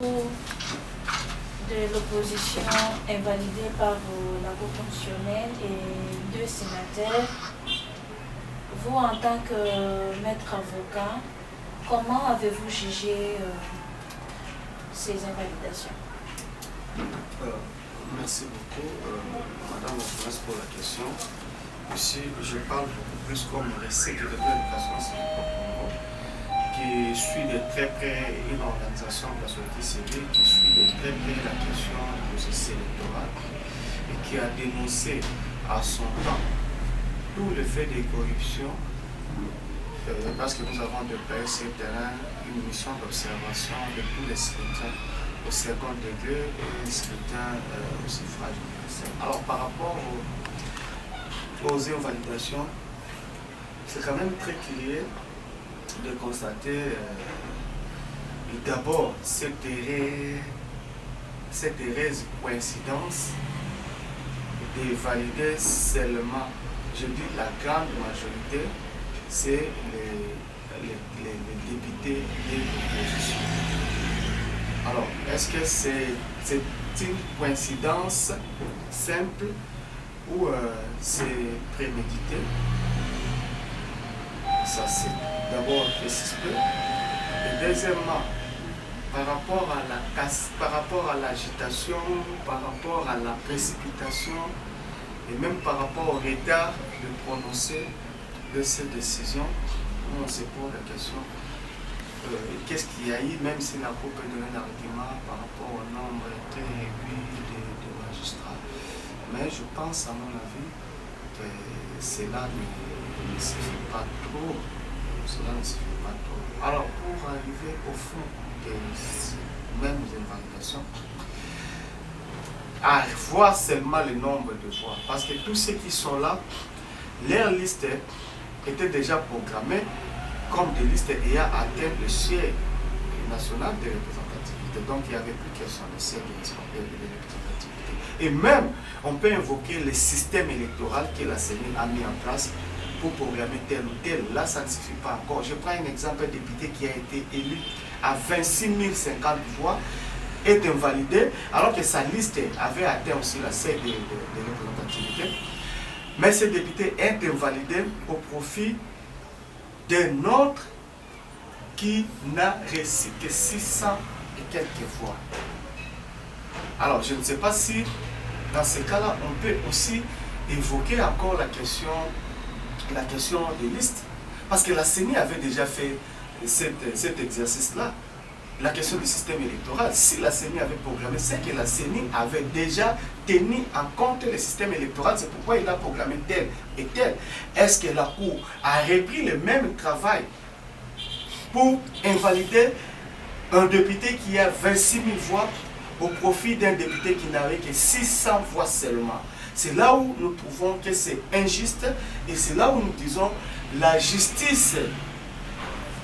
De l'opposition invalidée par la Cour constitutionnelle et 2 sénateurs. Vous, en tant que maître avocat, comment avez-vous jugé ces invalidations? Merci beaucoup, Madame la Ministre, pour la question. Ici, je parle beaucoup plus comme secrétaire d'éducation qui suit de très près une organisation de la société civile, qui suit de très près la question du processus électoral et qui a dénoncé à son temps tout le fait de corruption, parce que nous avons de près sur le terrain une mission d'observation de tous les scrutins au second degré et les scrutins au suffrage universel. Alors par rapport aux invalidations, c'est quand même très curieux de constater d'abord cette heureuse coïncidence de valider seulement, je dis la grande majorité, c'est les députés de l'opposition. Alors, est-ce que c'est une coïncidence simple ou c'est prémédité? Ça, c'est d'abord suspect. Et deuxièmement, par rapport à l'agitation, par rapport à la précipitation et même par rapport au retard de prononcer de cette décision, on se pose la question qu'est-ce qu'il y a eu, même si la Cour peut donner l'argument par rapport au nombre très réduit de magistrats. Mais je pense, à mon avis, que cela ne suffit pas trop. Cela ne suffit pas trop. Alors, pour arriver au fond de ces mêmes invalidations, à voir seulement le nombre de voix, parce que tous ceux qui sont là, leur liste était déjà programmée comme des listes ayant atteint le seuil national de représentativité. Donc, il n'y avait plus question de seuil de représentativité. Et même, on peut invoquer le système électoral que la CENI a mis en place pour programmer tel ou tel. Là, ça ne suffit pas encore. Je prends un exemple, un député qui a été élu à 26 050 voix est invalidé, alors que sa liste avait atteint aussi la seuil de représentativité. Mais ce député est invalidé au profit d'un autre qui n'a reçu que 600 et quelques voix. Alors, je ne sais pas si, dans ce cas-là, on peut aussi évoquer encore la question des listes. Parce que la CENI avait déjà fait cet exercice-là. La question du système électoral, si la CENI avait programmé, c'est que la CENI avait déjà tenu en compte le système électoral, c'est pourquoi il a programmé tel et tel. Est-ce que la Cour a repris le même travail pour invalider un député qui a 26 000 voix au profit d'un député qui n'avait que 600 voix seulement? C'est là où nous trouvons que c'est injuste et c'est là où nous disons la justice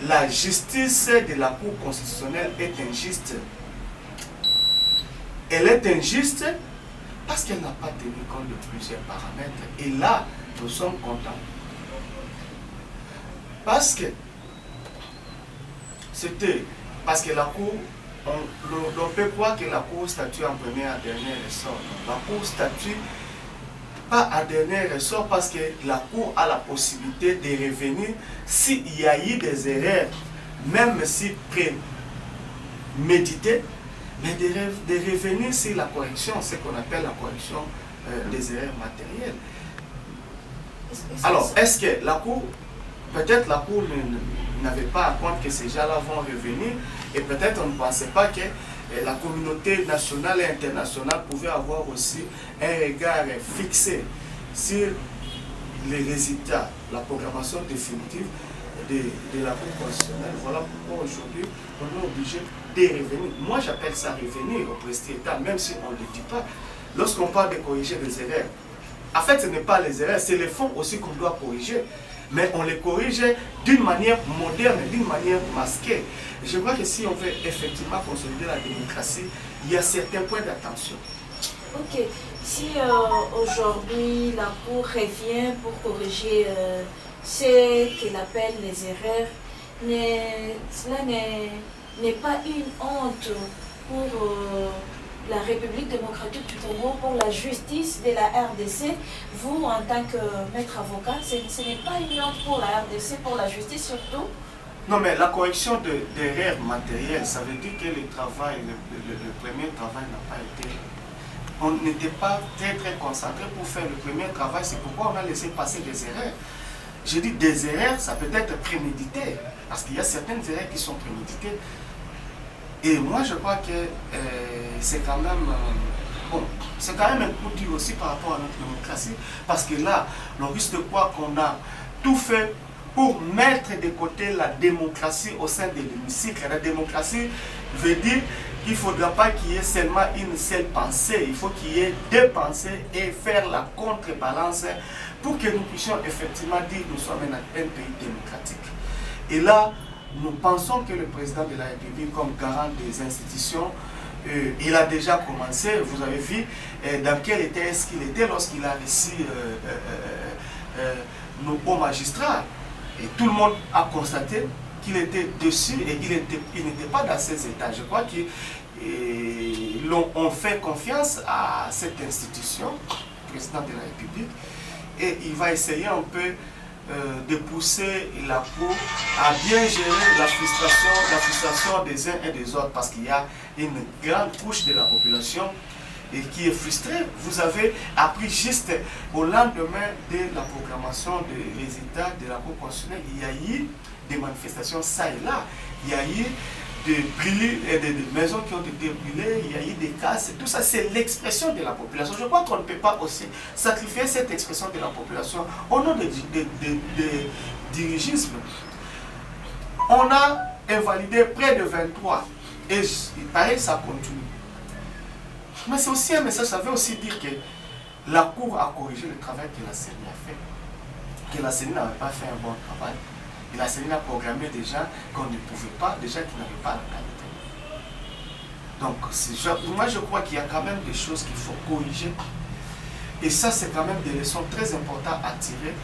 de la Cour constitutionnelle est injuste. Elle est injuste parce qu'elle n'a pas tenu compte de plusieurs paramètres. Et là, nous sommes contents. Parce que la Cour, on peut croire que la Cour statue en premier à dernier ressort. La Cour statue pas à dernier ressort parce que la Cour a la possibilité de revenir s'il y a eu des erreurs, même si préméditées, mais de revenir sur la correction, ce qu'on appelle la correction des erreurs matérielles. Alors, est-ce que la Cour, peut-être la Cour n'avait pas à compte que ces gens-là vont revenir, et peut-être on ne pensait pas que la communauté nationale et internationale pouvait avoir aussi un regard fixé sur les résultats, la programmation définitive de la Cour constitutionnelle. Voilà pourquoi aujourd'hui, on est obligé de revenir. Moi, j'appelle ça revenir au presti-État, même si on ne le dit pas. Lorsqu'on parle de corriger les erreurs, en fait, ce n'est pas les erreurs, c'est les fonds aussi qu'on doit corriger. Mais on les corrige d'une manière moderne, d'une manière masquée. Je crois que si on veut effectivement consolider la démocratie, il y a certains points d'attention. Ok. Si aujourd'hui la Cour revient pour corriger ce qu'elle appelle les erreurs, cela n'est pas une honte pour la République démocratique du Congo, pour la justice de la RDC. Vous, en tant que maître avocat, ce n'est pas une honte pour la RDC, pour la justice surtout? Non, mais la correction d'erreurs matérielles, ça veut dire que le travail, le premier travail n'a pas été... On n'était pas très concentré pour faire le premier travail, c'est pourquoi on a laissé passer des erreurs. Je dis des erreurs, ça peut être prémédité, parce qu'il y a certaines erreurs qui sont préméditées. Et moi, je crois que c'est quand même... bon, c'est quand même un coup dur aussi par rapport à notre démocratie, parce que là, on risque de croire qu'on a tout fait pour mettre de côté la démocratie au sein de l'hémicycle. La démocratie veut dire qu'il ne faudra pas qu'il y ait seulement une seule pensée, il faut qu'il y ait deux pensées et faire la contrebalance pour que nous puissions effectivement dire que nous sommes un pays démocratique. Et là, nous pensons que le président de la République, comme garant des institutions, il a déjà commencé. Vous avez vu dans quel état est-ce qu'il était lorsqu'il a reçu nos beaux magistrats. Et tout le monde a constaté qu'il était dessus et il n'était pas dans ces états. Je crois qu'ils ont fait confiance à cette institution, le président de la République, et il va essayer un peu de pousser la Cour à bien gérer la frustration des uns et des autres, parce qu'il y a une grande couche de la population et qui est frustrée. Vous avez appris juste au lendemain de la proclamation des résultats de la Cour constitutionnelle, il y a eu des manifestations ça et là, il y a eu des maisons qui ont été brûlées, il y a eu des casses, tout ça c'est l'expression de la population. Je crois qu'on ne peut pas aussi sacrifier cette expression de la population au nom de dirigisme. On a invalidé près de 23 et il paraît que ça continue. Mais c'est aussi un message, ça veut aussi dire que la Cour a corrigé le travail que la CENI a fait, que la CENI n'avait pas fait un bon travail. Et la CENI a programmé des gens qu'on ne pouvait pas, des gens qui n'avaient pas la qualité. Donc, moi je crois qu'il y a quand même des choses qu'il faut corriger. Et ça, c'est quand même des leçons très importantes à tirer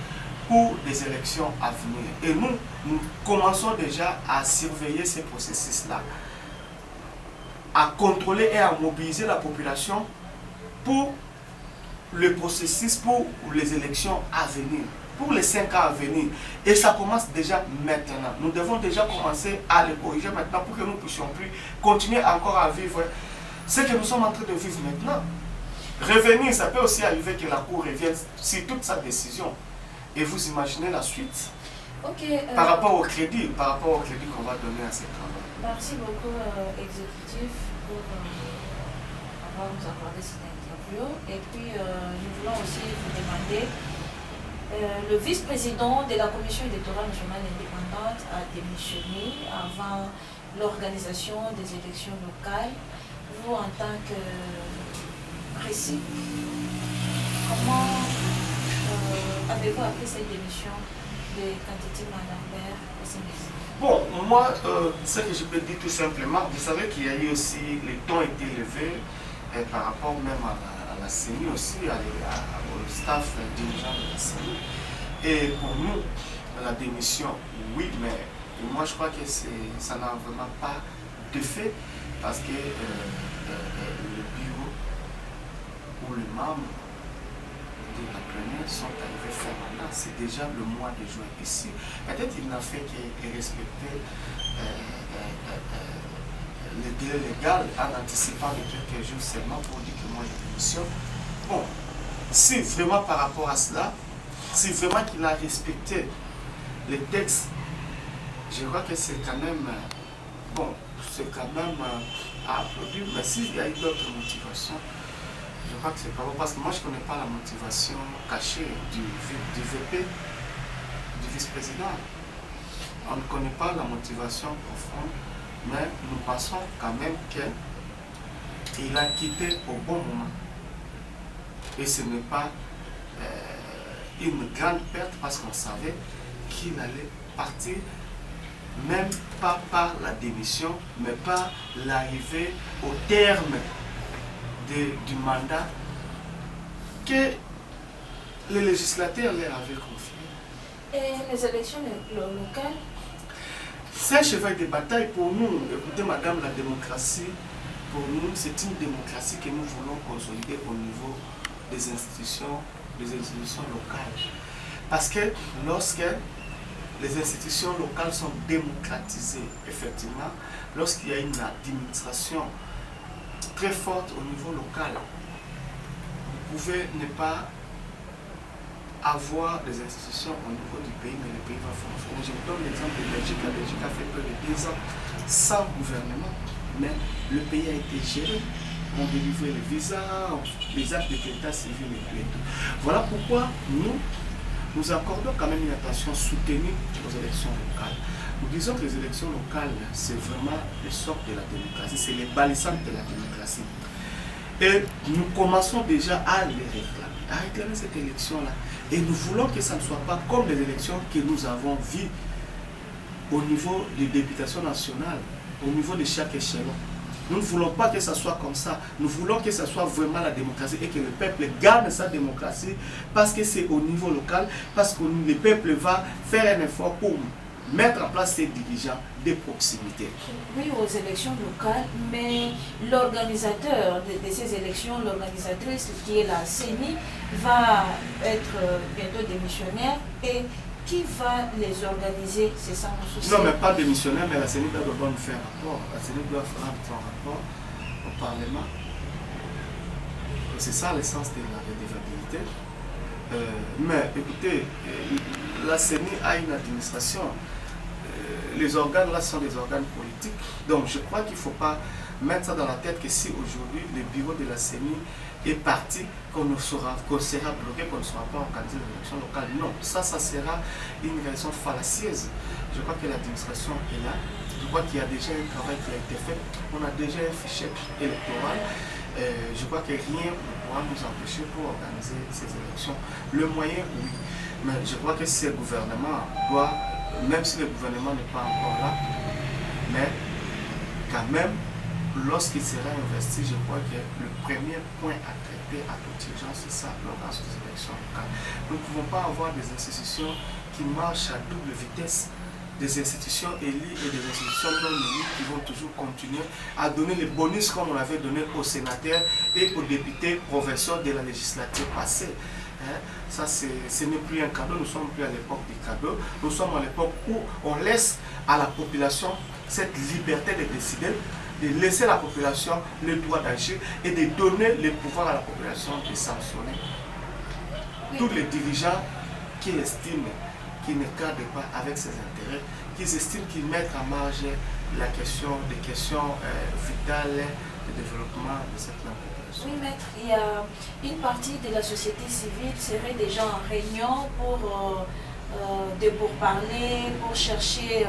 pour les élections à venir. Et nous commençons déjà à surveiller ces processus-là, à contrôler et à mobiliser la population pour le processus, pour les élections à venir, pour les 5 ans à venir. Et ça commence déjà maintenant. Nous devons déjà commencer à le corriger maintenant pour que nous ne puissions plus continuer encore à vivre ce que nous sommes en train de vivre maintenant. Revenir, ça peut aussi arriver que la Cour revienne sur toute sa décision. Et vous imaginez la suite par rapport au crédit qu'on va donner à ces travaux. Merci beaucoup, exécutif, pour avoir nous accordé cette interview. Et puis, nous voulons aussi vous demander, le vice-président de la Commission électorale nationale indépendante a démissionné avant l'organisation des élections locales. Vous, en tant que précis, comment avez-vous appris cette démission de Kantiti Malambert au Sénégal? Bon, moi, ce que je peux dire tout simplement, vous savez qu'il y a eu aussi, les tons étaient élevés par rapport même à la CENI aussi, au staff dirigeant de la CENI. Et pour nous, la démission, oui, mais moi je crois que ça n'a vraiment pas de fait, parce que le bureau ou les membres de la plénière sont arrivés fin mandat. C'est déjà le mois de juin ici. Peut-être qu'il n'a fait que respecter le délai légal en anticipant de quelques jours seulement pour dire que moi je démissionne. Bon, si vraiment par rapport à cela, si vraiment qu'il a respecté les textes, je crois que c'est quand même, bon, c'est quand même à applaudir. Mais s'il y a eu d'autres motivations, je crois que c'est pas bon, parce que moi je ne connais pas la motivation cachée du VP, du vice-président. On ne connaît pas la motivation profonde, mais nous pensons quand même qu'il a quitté au bon moment. Et ce n'est pas une grande perte, parce qu'on savait qu'il allait partir, même pas par la démission, mais par l'arrivée au terme du mandat que les législateurs leur avaient confié. Et les élections locales? C'est un cheval de bataille pour nous. Écoutez, madame, la démocratie pour nous, c'est une démocratie que nous voulons consolider au niveau des institutions locales. Parce que lorsque les institutions locales sont démocratisées, effectivement, lorsqu'il y a une administration très forte au niveau local, vous pouvez ne pas avoir des institutions au niveau du pays, mais le pays va fonctionner. Je vous donne l'exemple de Belgique. La Belgique a fait peu de 2 ans sans gouvernement, mais le pays a été géré. On délivrait les visas, les actes d'état civil et tout. Voilà pourquoi nous accordons quand même une attention soutenue aux élections locales. Nous disons que les élections locales, c'est vraiment le socle de la démocratie, c'est les balisantes de la démocratie. Et nous commençons déjà à les réclamer cette élection-là. Et nous voulons que ça ne soit pas comme les élections que nous avons vues au niveau des députations nationales, au niveau de chaque échelon. Nous ne voulons pas que ça soit comme ça. Nous voulons que ça soit vraiment la démocratie et que le peuple garde sa démocratie parce que c'est au niveau local, parce que le peuple va faire un effort pour mettre en place ses dirigeants de proximité. Oui, aux élections locales, mais l'organisateur de ces élections, l'organisatrice qui est la CENI, va être bientôt démissionnaire et qui va les organiser? C'est ça mon souci. Non, mais pas démissionnaire, mais la CENI doit nous faire rapport. La CENI doit faire un rapport au Parlement. C'est ça l'essence de la redevabilité. Mais écoutez, la CENI a une administration. Les organes là sont des organes politiques. Donc je crois qu'il ne faut pas mettre ça dans la tête que si aujourd'hui le bureau de la CENI est parti, qu'on sera bloqué, qu'on ne sera pas organisé les élections locales. Non, ça sera une raison fallacieuse. Je crois que l'administration est là. Je crois qu'il y a déjà un travail qui a été fait. On a déjà un fichier électoral. Je crois que rien ne pourra nous empêcher pour organiser ces élections. Le moyen, oui. Mais je crois que ce gouvernement doit, même si le gouvernement n'est pas encore là, mais quand même, lorsqu'il sera investi, je crois que le premier point à traiter à toute urgence, c'est ça, l'organisation des élections locales. Nous ne pouvons pas avoir des institutions qui marchent à double vitesse, des institutions élues et des institutions non élues qui vont toujours continuer à donner les bonus comme on avait donné aux sénateurs et aux députés provinciaux de la législature passée. Ça, ce n'est plus un cadeau, nous ne sommes plus à l'époque du cadeau, nous sommes à l'époque où on laisse à la population cette liberté de décider, de laisser la population le droit d'agir et de donner le pouvoir à la population de sanctionner tous les dirigeants qui estiment qu'ils ne cadrent pas avec ses intérêts, qui estiment qu'ils mettent en marge des questions vitales de développement de cette population. Oui, maître, il y a une partie de la société civile serait déjà en réunion pour parler, pour chercher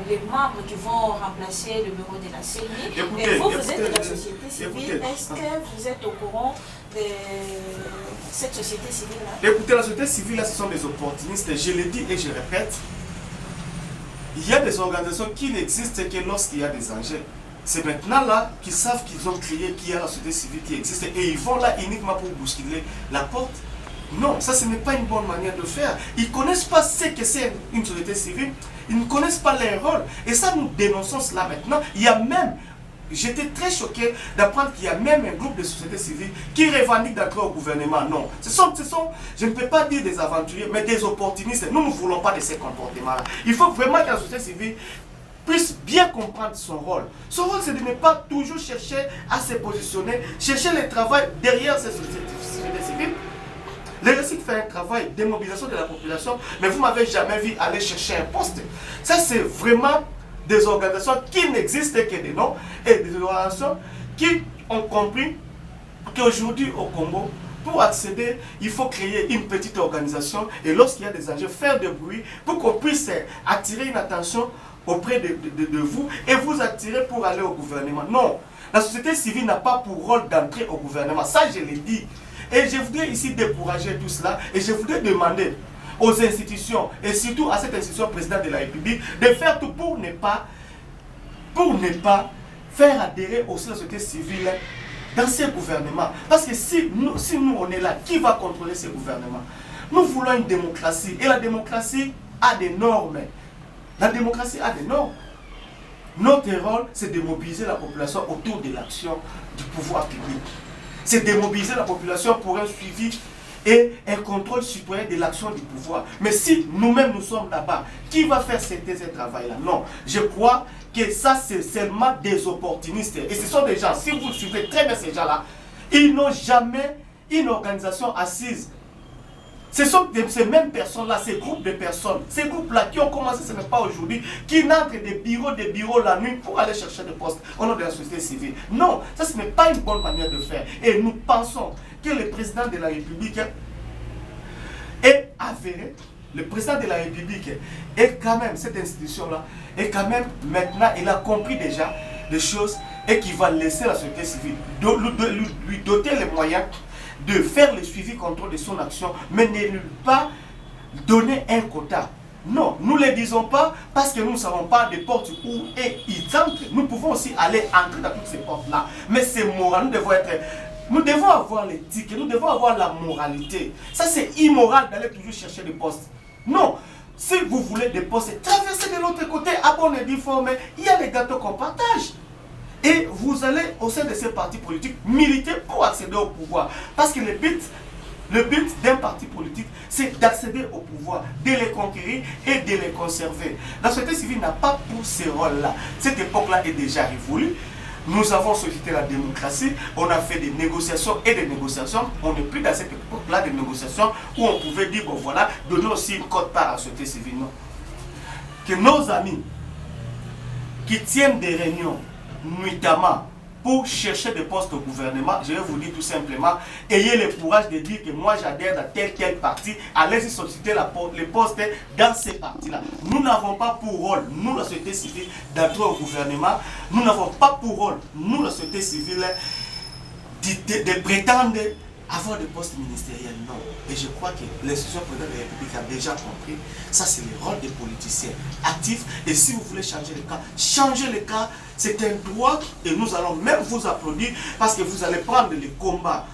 les membres qui vont remplacer le bureau de la CENI. Mais vous êtes de la société civile, est-ce que vous êtes au courant de cette société civile-là? Écoutez, la société civile, ce sont des opportunistes, je le dis et je répète, il y a des organisations qui n'existent que lorsqu'il y a des enjeux. C'est maintenant là qu'ils savent qu'ils ont créé, qu'il y a la société civile qui existe et ils vont là uniquement pour bousculer la porte. Non, ça ce n'est pas une bonne manière de faire. Ils ne connaissent pas ce que c'est une société civile, ils ne connaissent pas leur rôle. Et ça, nous dénonçons cela maintenant. Il y a même, j'étais très choqué d'apprendre qu'il y a même un groupe de société civile qui revendique d'entrer au gouvernement. Non, ce sont, je ne peux pas dire des aventuriers, mais des opportunistes. Nous ne voulons pas de ces comportements-là. Il faut vraiment que la société civile puisse bien comprendre son rôle. Son rôle, c'est de ne pas toujours chercher à se positionner, chercher le travail derrière ces sociétés civiles. Les récits fait un travail de mobilisation de la population, mais vous ne m'avez jamais vu aller chercher un poste. Ça, c'est vraiment des organisations qui n'existent que des noms et des organisations qui ont compris qu'aujourd'hui au Congo, pour accéder, il faut créer une petite organisation et lorsqu'il y a des enjeux, faire du bruit pour qu'on puisse attirer une attention auprès de vous et vous attirer pour aller au gouvernement. Non, la société civile n'a pas pour rôle d'entrer au gouvernement. Ça, je l'ai dit. Et je voudrais ici décourager tout cela et je voudrais demander aux institutions et surtout à cette institution présidente de la République de faire tout pour ne pas faire adhérer aussi la société civile dans ces gouvernements. Parce que si nous on est là, qui va contrôler ces gouvernements? Nous voulons une démocratie et la démocratie a des normes. La démocratie a des normes. Notre rôle, c'est de mobiliser la population autour de l'action du pouvoir public. C'est de mobiliser la population pour un suivi et un contrôle citoyen de l'action du pouvoir. Mais si nous-mêmes nous sommes là-bas, qui va faire ce travail-là? Non, je crois que ça c'est seulement des opportunistes. Et ce sont des gens, si vous suivez très bien ces gens-là, ils n'ont jamais une organisation assise. Ce sont ces mêmes personnes-là, ces groupes de personnes, ces groupes-là qui ont commencé, ce n'est pas aujourd'hui, qui n'entrent des bureaux la nuit pour aller chercher des postes au nom de la société civile. Non, ça ce n'est pas une bonne manière de faire. Et nous pensons que le président de la République est avéré, le président de la République est quand même, cette institution-là, est quand même maintenant, il a compris déjà des choses et qui va laisser la société civile, lui doter les moyens de faire le suivi contrôle de son action, mais ne pas donner un quota. Non, nous ne le disons pas parce que nous ne savons pas des portes où ils entrent. Nous pouvons aussi aller entrer dans toutes ces portes-là. Mais c'est moral, nous devons avoir l'éthique, nous devons avoir la moralité. Ça c'est immoral d'aller toujours chercher des postes. Non, si vous voulez des postes, traversez de l'autre côté, à bon et difforme, il y a les gâteaux qu'on partage. Et vous allez au sein de ces partis politiques militer pour accéder au pouvoir. Parce que le but d'un parti politique, c'est d'accéder au pouvoir, de les conquérir et de les conserver. La société civile n'a pas pour ce rôle-là. Cette époque-là est déjà révolue. Nous avons sollicité la démocratie, on a fait des négociations et des négociations. On n'est plus dans cette époque-là de négociations où on pouvait dire, bon voilà, donnons aussi une quote-part à la société civile. Non. Que nos amis qui tiennent des réunions, nuitamment, pour chercher des postes au gouvernement, je vais vous dire tout simplement, ayez le courage de dire que moi j'adhère à tel parti, allez-y solliciter les postes dans ces partis-là. Nous n'avons pas pour rôle, nous la société civile, d'entrer au gouvernement, nous n'avons pas pour rôle, nous la société civile, de prétendre avoir des postes ministériels, non. Et je crois que l'institution présidente de la République a déjà compris. Ça, c'est le rôle des politiciens actifs. Et si vous voulez changer le cas, changez le cas. C'est un droit et nous allons même vous applaudir parce que vous allez prendre les combats.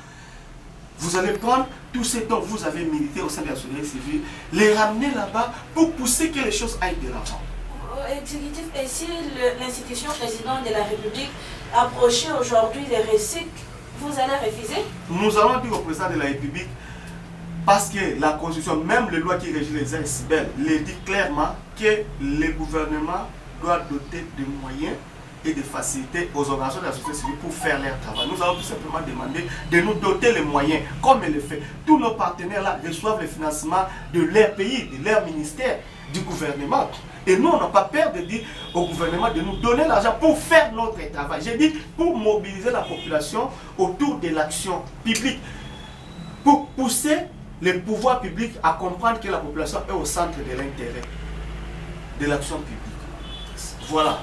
Vous allez prendre tout ce dont vous avez milité au sein de la société civile, les ramener là-bas pour pousser que les choses aillent de l'avant. Exécutif, et si l'institution présidente de la République approchait aujourd'hui les récits, vous allez refuser? Nous allons dire au président de la République, parce que la Constitution, même les lois qui régissent les ASBL, le dit clairement que le gouvernement doit doter de moyens et de facilités aux organisations de la société civile pour faire leur travail. Nous allons tout simplement demander de nous doter les moyens, comme elle le fait. Tous nos partenaires là reçoivent le financement de leur pays, de leur ministère, du gouvernement. Et nous, on n'a pas peur de dire au gouvernement de nous donner l'argent pour faire notre travail. J'ai dit pour mobiliser la population autour de l'action publique, pour pousser le pouvoir public à comprendre que la population est au centre de l'intérêt de l'action publique. Voilà.